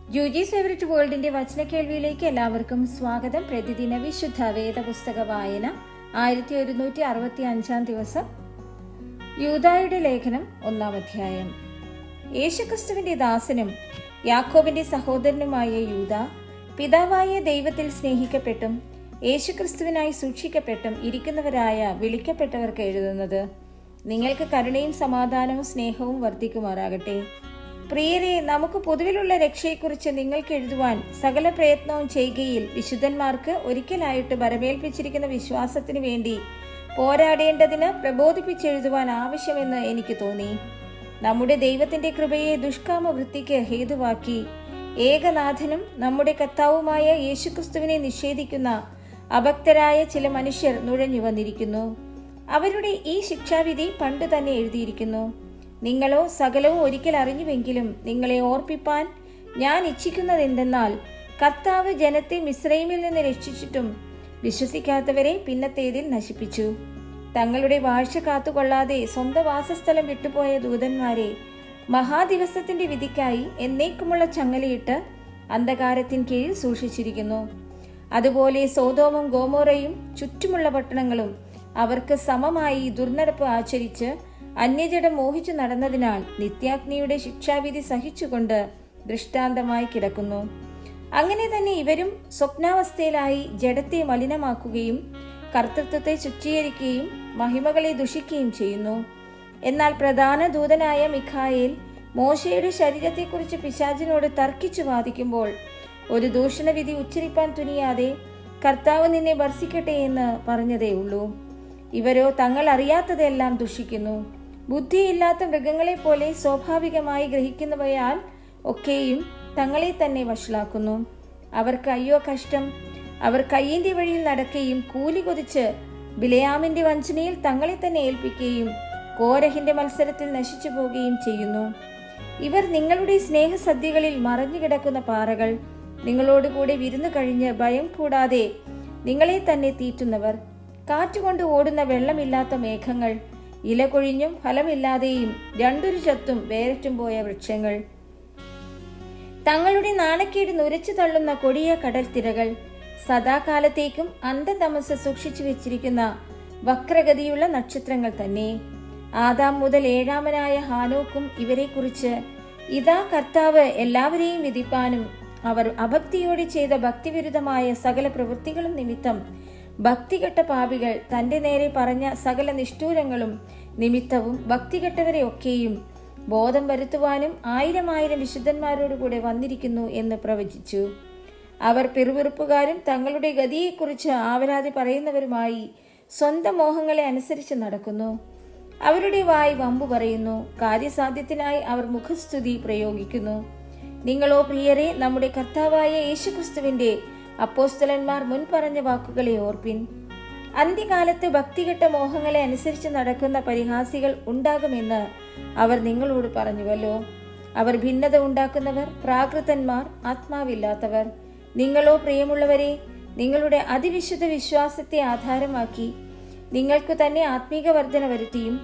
ജൂജീസ് favourite വേൾഡിന്റെ വചന കേൾവിയിലേക്ക് എല്ലാവർക്കും സ്വാഗതം. പ്രതിദിന വിശുദ്ധ വേദപുസ്തക വായന 1165 ദിവസം. യൂദായുടെ ലേഖനം 1-ാം അധ്യായം. യേശുക്രിസ്തുവിന്റെ ദാസനും യാക്കോബിന്റെ സഹോദരനുമായ യൂദ, പിതാവായ ദൈവത്തിൽ സ്നേഹിക്കപ്പെട്ടും യേശുക്രിസ്തുവിനായി സൂക്ഷിക്കപ്പെട്ടും ഇരിക്കുന്നവരായ വിളിക്കപ്പെട്ടവർക്ക് എഴുതുന്നത്. നിങ്ങൾക്ക് കരുണയും സമാധാനവും സ്നേഹവും വർദ്ധിക്കുമാറാകട്ടെ. പ്രിയരെ, നമുക്ക് പൊതുവിലുള്ള രക്ഷയെക്കുറിച്ച് നിങ്ങൾക്ക് എഴുതുവാൻ സകല പ്രയത്നവും ചെയ്യുകയിൽ വിശുദ്ധന്മാർക്ക് ഒരിക്കലായിട്ട് ബരമേൽപ്പിച്ചിരിക്കുന്ന വിശ്വാസത്തിനു വേണ്ടി പോരാടേണ്ടതിന് പ്രബോധിപ്പിച്ചെഴുതുവാൻ ആവശ്യമെന്ന് എനിക്ക് തോന്നി. നമ്മുടെ ദൈവത്തിന്റെ കൃപയെ ദുഷ്കാമ വൃത്തിക്ക് ഹേതുവാക്കി ഏകനാഥനും നമ്മുടെ കർത്താവുമായ യേശുക്രിസ്തുവിനെ നിഷേധിക്കുന്ന അഭക്തരായ ചില മനുഷ്യർ നുഴഞ്ഞു വന്നിരിക്കുന്നു. അവരുടെ ഈ ശിക്ഷാവിധി പണ്ട് തന്നെ എഴുതിയിരിക്കുന്നു. നിങ്ങളോ സകലവും ഒരിക്കൽ അറിഞ്ഞുവെങ്കിലും നിങ്ങളെ ഓർപ്പിപ്പാൻ ഞാൻ ഇച്ഛിക്കുന്നത് എന്തെന്നാൽ, കർത്താവ് ജനത്തെ മിസ്രൈമിൽ നിന്ന് രക്ഷിച്ചിട്ടും വിശ്വസിക്കാത്തവരെ പിന്നത്തേതിൽ നശിപ്പിച്ചു. തങ്ങളുടെ വാഴ്ച കാത്തുകൊള്ളാതെ സ്വന്തം വാസസ്ഥലം വിട്ടുപോയ ദൂതന്മാരെ മഹാദിവസത്തിന്റെ വിധിക്കായി എന്നേക്കുമുള്ള ചങ്ങലയിട്ട് അന്ധകാരത്തിൻ കീഴിൽ സൂക്ഷിച്ചിരിക്കുന്നു. അതുപോലെ സോദോമും ഗോമോറയും ചുറ്റുമുള്ള പട്ടണങ്ങളും അവർക്ക് സമമായി ദുർനടപ്പ് ആചരിച്ച് അന്യജടം മോഹിച്ചു നടന്നതിനാൽ നിത്യാഗ്നിയുടെ ശിക്ഷാവിധി സഹിച്ചുകൊണ്ട് ദൃഷ്ടാന്തമായി കിടക്കുന്നു. അങ്ങനെ തന്നെ ഇവരും സ്വപ്നാവസ്ഥയിലായി ജഡത്തെ മലിനമാക്കുകയും കർത്തൃത്വത്തെ ശുചീകരിക്കുകയും മഹിമകളെ ദുഷിക്കുകയും ചെയ്യുന്നു. എന്നാൽ പ്രധാന ദൂതനായ മിഖായേൽ മോശയുടെ ശരീരത്തെക്കുറിച്ച് പിശാചിനോട് തർക്കിച്ചു വാദിക്കുമ്പോൾ ഒരു ദൂഷണവിധി ഉച്ചരിപ്പാൻ തുനിയാതെ കർത്താവ് നിന്നെ ഭർസിക്കട്ടെ എന്ന് പറഞ്ഞതേ ഉള്ളൂ. ഇവരോ തങ്ങൾ അറിയാത്തതെല്ലാം ദുഷിക്കുന്നു. ബുദ്ധിയില്ലാത്ത മൃഗങ്ങളെ പോലെ സ്വാഭാവികമായി ഗ്രഹിക്കുന്നവയാൽ ഒക്കെയും തങ്ങളെ തന്നെ വഷളാക്കുന്നു. അവർക്ക് അയ്യോ കഷ്ടം! അവർ കയ്യിന്റെ വഴിയിൽ നടക്കുകയും കൂലി കൊതിച്ച് ബിലയാമിന്റെ വഞ്ചനയിൽ തങ്ങളെ തന്നെ ഏൽപ്പിക്കുകയും കോരഹിന്റെ മത്സരത്തിൽ നശിച്ചു പോവുകയും ചെയ്യുന്നു. ഇവർ നിങ്ങളുടെ സ്നേഹസദ്യകളിൽ മറഞ്ഞു കിടക്കുന്ന പാറകൾ, നിങ്ങളോടുകൂടെ വിരുന്നു കഴിഞ്ഞ് ഭയം കൂടാതെ നിങ്ങളെ തന്നെ തീറ്റുന്നവർ, കാറ്റുകൊണ്ട് ഓടുന്ന വെള്ളമില്ലാത്ത മേഘങ്ങൾ, ഇല കൊഴിഞ്ഞും ഫലമില്ലാതെയും രണ്ടൊരു ചത്തും വേരറ്റും പോയ വൃക്ഷങ്ങൾ, തങ്ങളുടെ നാണക്കേട് നുരച്ചു തള്ളുന്ന കൊടിയ കടൽ തിരകൾ, സദാകാലത്തേക്കും അന്ധതമസ് സൂക്ഷിച്ചു വെച്ചിരിക്കുന്ന വക്രഗതിയുള്ള നക്ഷത്രങ്ങൾ തന്നെ. ആദാം മുതൽ ഏഴാമനായ ഹാനോക്കും ഇവരെക്കുറിച്ച്, ഇതാ കർത്താവ് എല്ലാവരെയും വിധിപ്പാനും അവർ അഭക്തിയോടെ ചെയ്ത ഭക്തിവിരുദ്ധമായ സകല പ്രവൃത്തികളും നിമിത്തം ഭക്തികെട്ട പാപികൾ തന്റെ നേരെ പറഞ്ഞ സകല നിഷ്ഠൂരങ്ങളും നിമിത്തവും ഭക്തികെട്ടവരെ ഒക്കെയും ബോധം വരുത്തുവാനും 1000 വിശുദ്ധന്മാരോടുകൂടെ വന്നിരിക്കുന്നു എന്ന് പ്രവചിച്ചു. അവർ പിറുപിറുപ്പുകാരും തങ്ങളുടെ ഗതിയെക്കുറിച്ച് ആവലാതി പറയുന്നവരുമായി സ്വന്തം മോഹങ്ങളെ അനുസരിച്ച് നടക്കുന്നു. അവരുടെ വായി വമ്പു പറയുന്നു, കാര്യസാധ്യത്തിനായി അവർ മുഖസ്തുതി പ്രയോഗിക്കുന്നു. നിങ്ങളോ പ്രിയരെ, നമ്മുടെ കർത്താവായ യേശുക്രിസ്തുവിന്റെ അപ്പോസ്തലന്മാർ മുൻ പറഞ്ഞ വാക്കുകളെ ഓർപ്പിൻ. അന്ത്യകാലത്ത് ഭക്തികെട്ട മോഹങ്ങളെ അനുസരിച്ച് നടക്കുന്ന പരിഹാസികൾ ഉണ്ടാകുമെന്ന് അവർ നിങ്ങളോട് പറഞ്ഞുവല്ലോ. അവർ ഭിന്നത ഉണ്ടാക്കുന്നവർ, പ്രാകൃതന്മാർ, ആത്മാവില്ലാത്തവർ. നിങ്ങളോ പ്രിയമുള്ളവരെ, നിങ്ങളുടെ അതിവിശുദ്ധ വിശ്വാസത്തെ ആധാരമാക്കി നിങ്ങൾക്ക് തന്നെ ആത്മീക വർധന വരുത്തിയും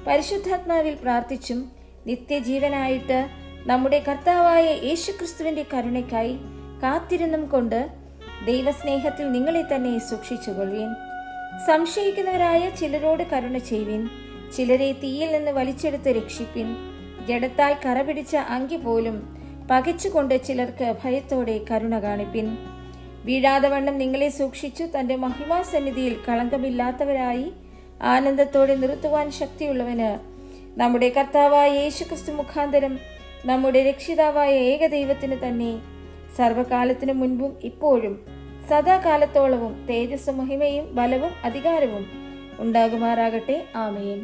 പരിശുദ്ധാത്മാവിൽ പ്രാർത്ഥിച്ചും നിത്യജീവനായിട്ട് നമ്മുടെ കർത്താവായ യേശുക്രിസ്തുവിന്റെ കരുണയ്ക്കായി കാത്തിരുന്നും കൊണ്ട് ദൈവസ്നേഹത്തിൽ നിങ്ങളെ തന്നെ സൂക്ഷിച്ചുകൊള്ളുവിൻ. സംശയിക്കുന്നവരായ ചിലരോട് കരുണ ചെയ്യുവിൻ. ചിലരെ തീയിൽ നിന്ന് വലിച്ചെടുത്ത് രക്ഷിപ്പിൻ. ജഡത്താൽ കറപിടിച്ച അങ്കി പോലും പകച്ചുകൊണ്ട് ചിലർക്ക് ഭയത്തോടെ കരുണ കാണിപ്പിൻ. വീഴാതെ വണ്ണം നിങ്ങളെ സൂക്ഷിച്ചു തന്റെ മഹിമാസന്നിധിയിൽ കളങ്കമില്ലാത്തവരായി ആനന്ദത്തോടെ നിർത്തുവാൻ ശക്തിയുള്ളവന്, നമ്മുടെ കർത്താവായ യേശുക്രിസ്തു മുഖാന്തരം നമ്മുടെ രക്ഷിതാവായ ഏകദൈവത്തിന് തന്നെ സർവകാലത്തിനു മുൻപും ഇപ്പോഴും സദാകാലത്തോളവും തേജസ്സും മഹിമയും ബലവും അധികാരവും ഉണ്ടാകുമാറാകട്ടെ. ആമേൻ.